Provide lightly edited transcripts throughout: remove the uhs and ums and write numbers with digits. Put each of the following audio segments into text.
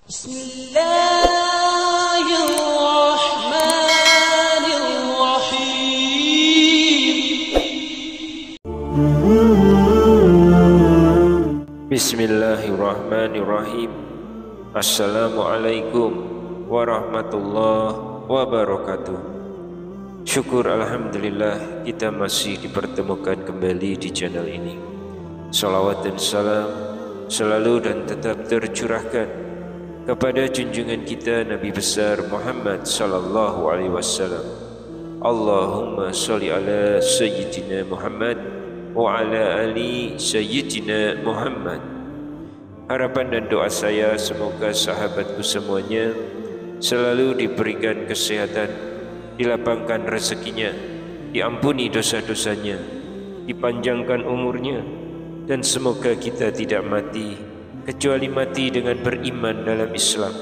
Bismillahirrahmanirrahim. Assalamualaikum warahmatullahi wabarakatuh. Syukur alhamdulillah kita masih dipertemukan kembali di channel ini. Salawat dan salam selalu dan tetap tercurahkan kepada junjungan kita Nabi besar Muhammad sallallahu alaihi wasallam. Allahumma sholli ala sayyidina Muhammad wa ala ali sayyidina Muhammad. Harapan dan doa saya semoga sahabatku semuanya selalu diberikan kesehatan, dilapangkan rezekinya, diampuni dosa-dosanya, dipanjangkan umurnya, dan semoga kita tidak mati kecuali mati dengan beriman dalam Islam.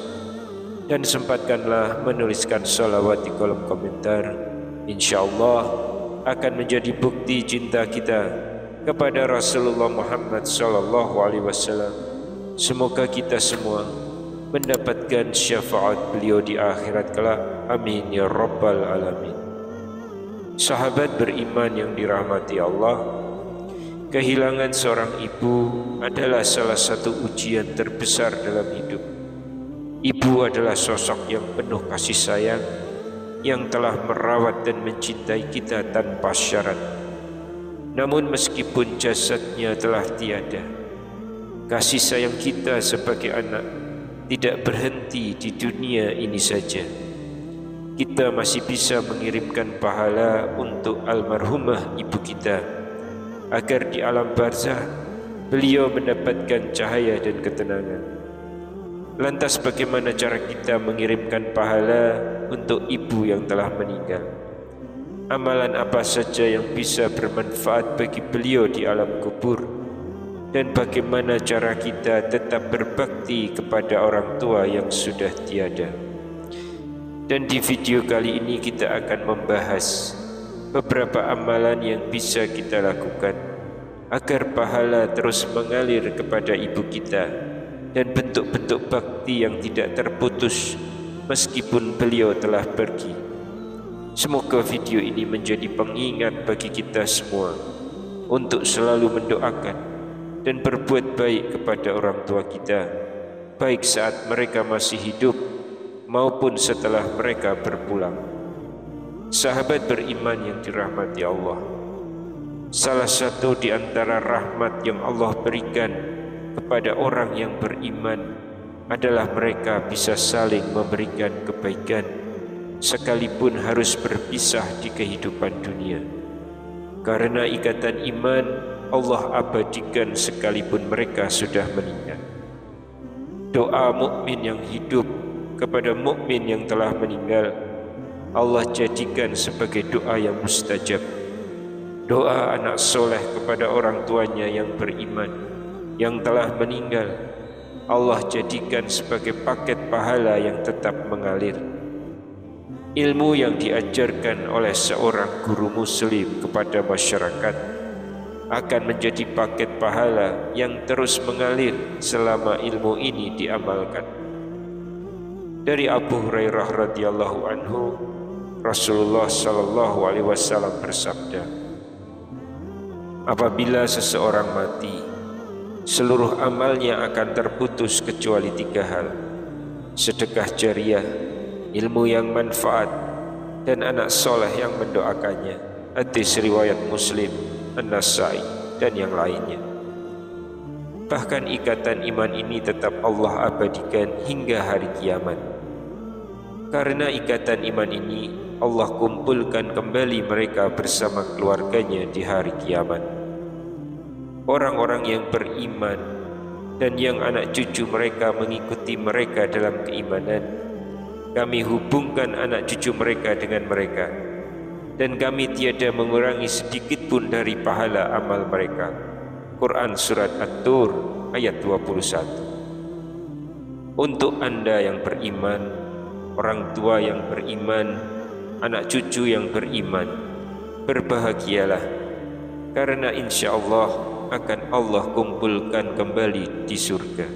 Dan sempatkanlah menuliskan salawat di kolom komentar. InsyaAllah akan menjadi bukti cinta kita kepada Rasulullah Muhammad sallallahu alaihi wasallam. Semoga kita semua mendapatkan syafaat beliau di akhirat kelak. Amin ya rabbal alamin. Sahabat beriman yang dirahmati Allah, kehilangan seorang ibu adalah salah satu ujian terbesar dalam hidup. Ibu adalah sosok yang penuh kasih sayang, yang telah merawat dan mencintai kita tanpa syarat. Namun meskipun jasadnya telah tiada, kasih sayang kita sebagai anak tidak berhenti di dunia ini saja. Kita masih bisa mengirimkan pahala untuk almarhumah ibu kita, agar di alam barzah beliau mendapatkan cahaya dan ketenangan. Lantas bagaimana cara kita mengirimkan pahala untuk ibu yang telah meninggal? Amalan apa saja yang bisa bermanfaat bagi beliau di alam kubur? Dan bagaimana cara kita tetap berbakti kepada orang tua yang sudah tiada? Dan di video kali ini kita akan membahas beberapa amalan yang bisa kita lakukan agar pahala terus mengalir kepada ibu kita, dan bentuk-bentuk bakti yang tidak terputus meskipun beliau telah pergi. Semoga video ini menjadi pengingat bagi kita semua untuk selalu mendoakan dan berbuat baik kepada orang tua kita, baik saat mereka masih hidup maupun setelah mereka berpulang. Sahabat beriman yang dirahmati Allah, salah satu di antara rahmat yang Allah berikan kepada orang yang beriman adalah mereka bisa saling memberikan kebaikan sekalipun harus berpisah di kehidupan dunia. Karena ikatan iman Allah abadikan sekalipun mereka sudah meninggal. Doa mukmin yang hidup kepada mukmin yang telah meninggal Allah jadikan sebagai doa yang mustajab. Doa anak soleh kepada orang tuanya yang beriman yang telah meninggal Allah jadikan sebagai paket pahala yang tetap mengalir. Ilmu yang diajarkan oleh seorang guru muslim kepada masyarakat akan menjadi paket pahala yang terus mengalir selama ilmu ini diamalkan. Dari Abu Hurairah radhiyallahu anhu, Rasulullah sallallahu alaihi wasallam bersabda, apabila seseorang mati, seluruh amalnya akan terputus kecuali 3 hal: sedekah jariah, ilmu yang manfaat, dan anak soleh yang mendoakannya. Hadis riwayat Muslim, An-Nasai, dan yang lainnya. Bahkan ikatan iman ini tetap Allah abadikan hingga hari kiamat. Karena ikatan iman ini Allah kumpulkan kembali mereka bersama keluarganya di hari kiamat. Orang-orang yang beriman dan yang anak cucu mereka mengikuti mereka dalam keimanan, kami hubungkan anak cucu mereka dengan mereka, dan kami tiada mengurangi sedikit pun dari pahala amal mereka. Quran Surat At-Tur ayat 21. Untuk Anda yang beriman, orang tua yang beriman, anak cucu yang beriman, berbahagialah, karena insya Allah akan Allah kumpulkan kembali di surga.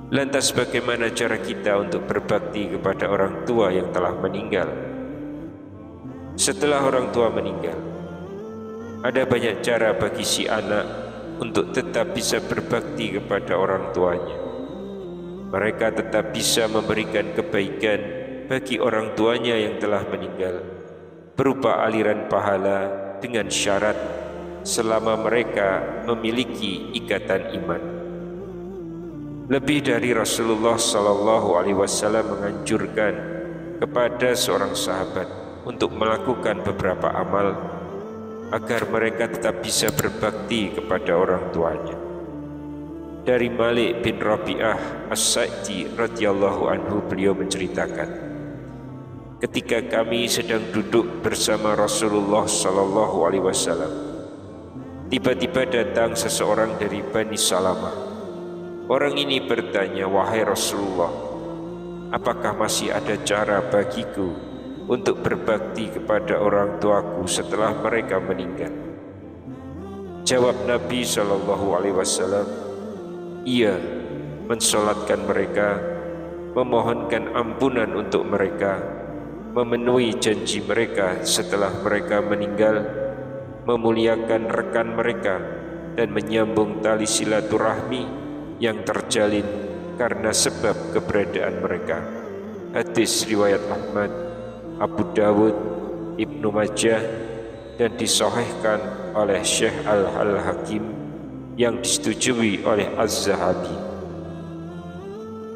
Lantas bagaimana cara kita untuk berbakti kepada orang tua yang telah meninggal? Setelah orang tua meninggal, ada banyak cara bagi si anak untuk tetap bisa berbakti kepada orang tuanya. Mereka tetap bisa memberikan kebaikan bagi orang tuanya yang telah meninggal berupa aliran pahala dengan syarat selama mereka memiliki ikatan iman. Lebih dari Rasulullah SAW menganjurkan kepada seorang sahabat untuk melakukan beberapa amal agar mereka tetap bisa berbakti kepada orang tuanya. Dari Malik bin Rabi'ah As-Sa'di radhiyallahu anhu, beliau menceritakan, ketika kami sedang duduk bersama Rasulullah SAW, tiba-tiba datang seseorang dari Bani Salamah. Orang ini bertanya, "Wahai Rasulullah, apakah masih ada cara bagiku untuk berbakti kepada orang tuaku setelah mereka meninggal?" Jawab Nabi SAW, "Iya, mensolatkan mereka, memohonkan ampunan untuk mereka, memenuhi janji mereka setelah mereka meninggal, memuliakan rekan mereka, dan menyambung tali silaturahmi yang terjalin karena sebab keberadaan mereka." Hadis riwayat Ahmad, Abu Dawud, Ibnu Majah, dan disahihkan oleh Syekh Al-Hakim yang disetujui oleh Az-Zahabi.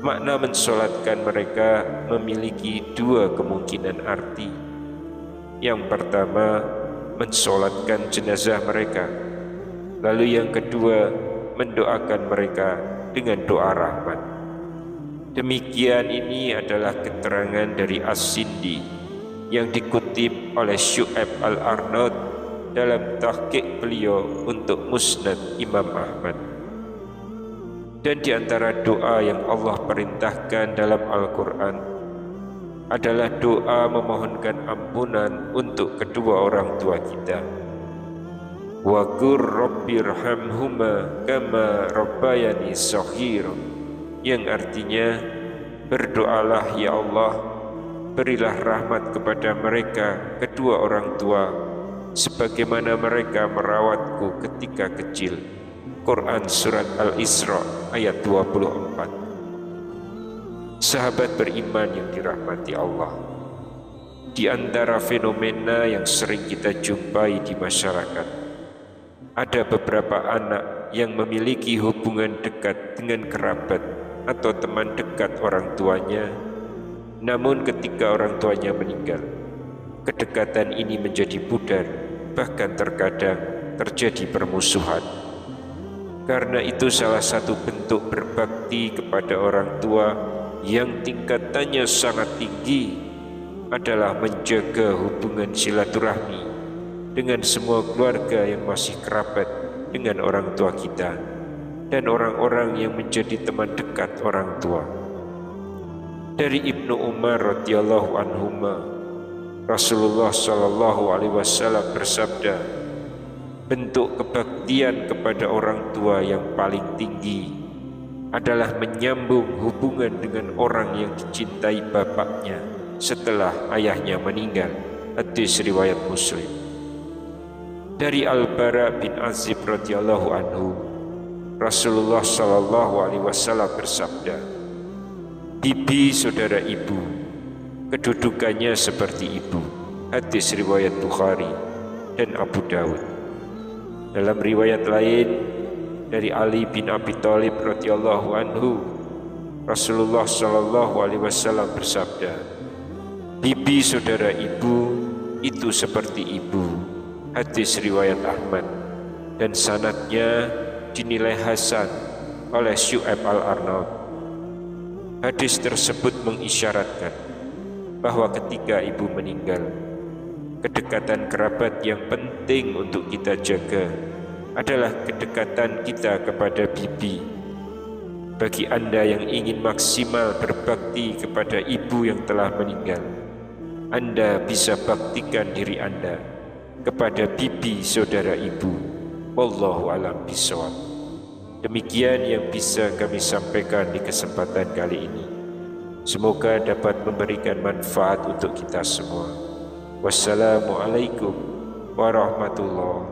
Makna mensolatkan mereka memiliki dua kemungkinan arti. Yang pertama, mensolatkan jenazah mereka. Lalu yang kedua, mendoakan mereka dengan doa rahmat. Demikian ini adalah keterangan dari As-Sindi yang dikutip oleh Syu'aib Al-Arnaud dalam tahqiq beliau untuk Musnad Imam Ahmad. Dan di antara doa yang Allah perintahkan dalam Al-Quran adalah doa memohonkan ampunan untuk kedua orang tua kita. Wa qur rabbirhamhuma kama rabbayani shaghira, yang artinya, berdoalah ya Allah, berilah rahmat kepada mereka kedua orang tua sebagaimana mereka merawatku ketika kecil. Quran Surat Al-Isra ayat 24. Sahabat beriman yang dirahmati Allah, di antara fenomena yang sering kita jumpai di masyarakat, ada beberapa anak yang memiliki hubungan dekat dengan kerabat atau teman dekat orang tuanya, namun ketika orang tuanya meninggal, kedekatan ini menjadi pudar, bahkan terkadang terjadi permusuhan. Karena itu salah satu bentuk berbakti kepada orang tua yang tingkatannya sangat tinggi adalah menjaga hubungan silaturahmi dengan semua keluarga yang masih kerabat dengan orang tua kita dan orang-orang yang menjadi teman dekat orang tua. Dari Ibnu Umar radhiyallahu anhuma, Rasulullah SAW bersabda, bentuk kebaktian kepada orang tua yang paling tinggi adalah menyambung hubungan dengan orang yang dicintai bapaknya setelah ayahnya meninggal. Hadis riwayat Muslim. Dari Al-Bara bin Azib radhiyallahu anhu, Rasulullah SAW bersabda, bibi saudara ibu, kedudukannya seperti ibu. Hadis riwayat Bukhari dan Abu Dawud. Dalam riwayat lain dari Ali bin Abi Thalib radhiyallahu anhu, Rasulullah SAW bersabda, bibi saudara ibu itu seperti ibu. Hadis riwayat Ahmad, dan sanadnya dinilai hasan oleh Syu'aib Al-Arnaud. Hadis tersebut mengisyaratkan bahwa ketika ibu meninggal, kedekatan kerabat yang penting untuk kita jaga adalah kedekatan kita kepada bibi. Bagi Anda yang ingin maksimal berbakti kepada ibu yang telah meninggal, Anda bisa baktikan diri Anda kepada bibi saudara ibu. Wallahu a'lam bishawab. Demikian yang bisa kami sampaikan di kesempatan kali ini. Semoga dapat memberikan manfaat untuk kita semua. Wassalamualaikum warahmatullahi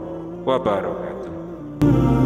wabarakatuh.